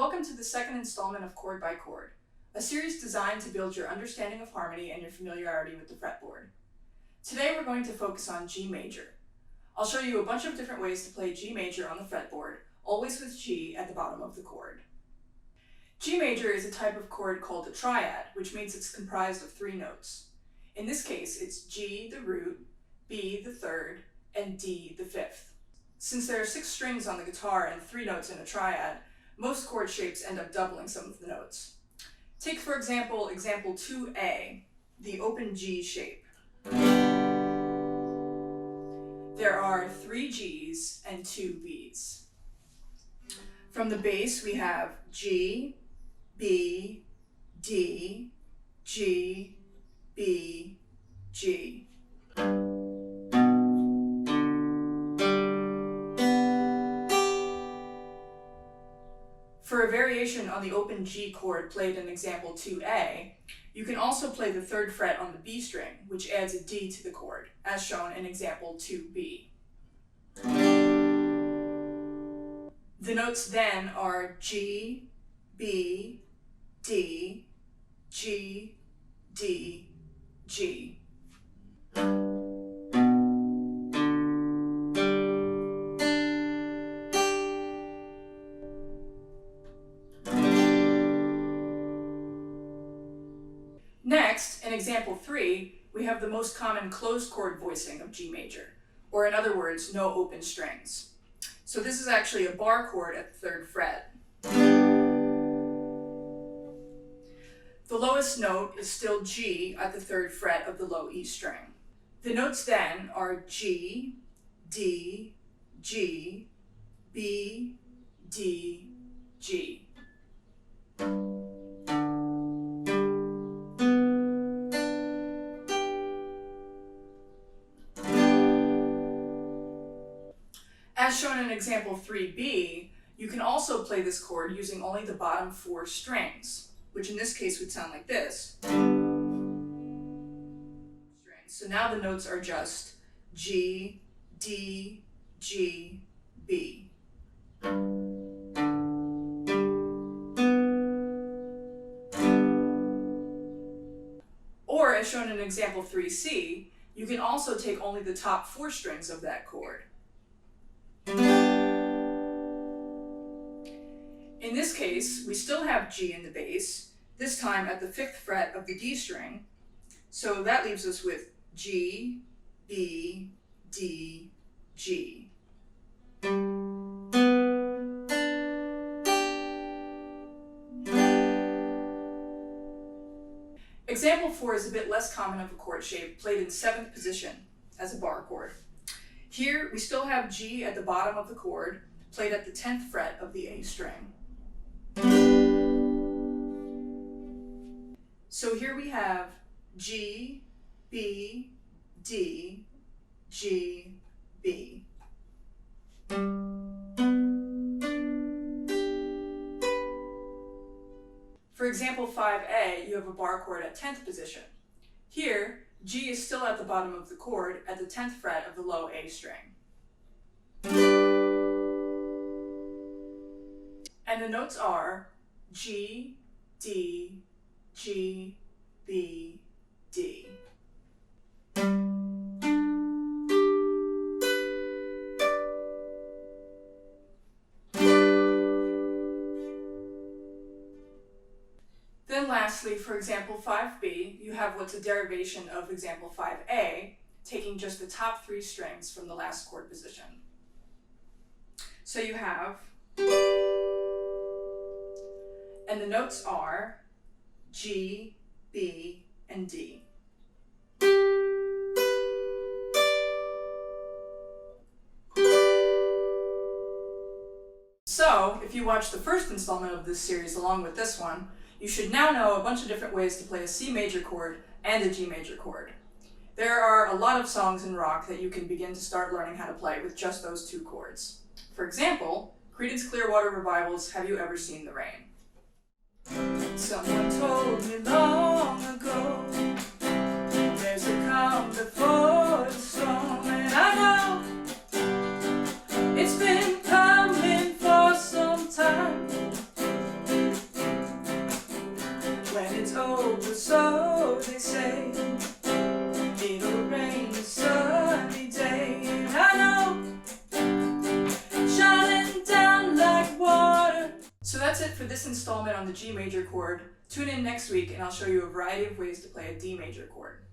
Welcome to the second installment of Chord by Chord, a series designed to build your understanding of harmony and your familiarity with the fretboard. Today we're going to focus on G major. I'll show you a bunch of different ways to play G major on the fretboard, always with G at the bottom of the chord. G major is a type of chord called a triad, which means it's comprised of three notes. In this case, it's G the root, B the third, and D the fifth. Since there are 6 strings on the guitar and 3 notes in a triad, most chord shapes end up doubling some of the notes. Take, for example, example 2A, the open G shape. There are 3 G's and 2 B's. From the bass, we have G, B, D, G, B, G. For a variation on the open G chord played in example 2A, you can also play the 3rd fret on the B string, which adds a D to the chord, as shown in example 2B. The notes then are G, B, D, G, D, G. Next, in example 3, we have the most common closed chord voicing of G major, or in other words, no open strings. So this is actually a bar chord at the 3rd fret. The lowest note is still G at the 3rd fret of the low E string. The notes then are G, D, G, B, D, G. As shown in example 3B, you can also play this chord using only the bottom 4 strings, which in this case would sound like this. So now the notes are just G, D, G, B. Or, as shown in example 3C, you can also take only the top 4 strings of that chord. In this case, we still have G in the bass, this time at the 5th fret of the D string, so that leaves us with G, B, D, G. Example 4 is a bit less common of a chord shape, played in 7th position as a bar chord. Here, we still have G at the bottom of the chord, played at the 10th fret of the A string. So here we have G, B, D, G, B. For example 5A, you have a bar chord at 10th position. Here, G is still at the bottom of the chord at the 10th fret of the low A string. And the notes are G, D, G, B, D. Then lastly, for example 5B, you have what's a derivation of example 5A, taking just the top 3 strings from the last chord position. So you have, and the notes are G, B, and D. So, if you watched the first installment of this series along with this one, you should now know a bunch of different ways to play a C major chord and a G major chord. There are a lot of songs in rock that you can begin to start learning how to play with just those 2 chords. For example, Creedence Clearwater Revival's Have You Ever Seen the Rain? Someone told me long ago there's a calm before the storm, and I know it's been coming for some time. over, so they say. It'll rain a sunny day, and I know, shining down like water. So that's it for this installment on the G major chord. Tune in next week and I'll show you a variety of ways to play a D major chord.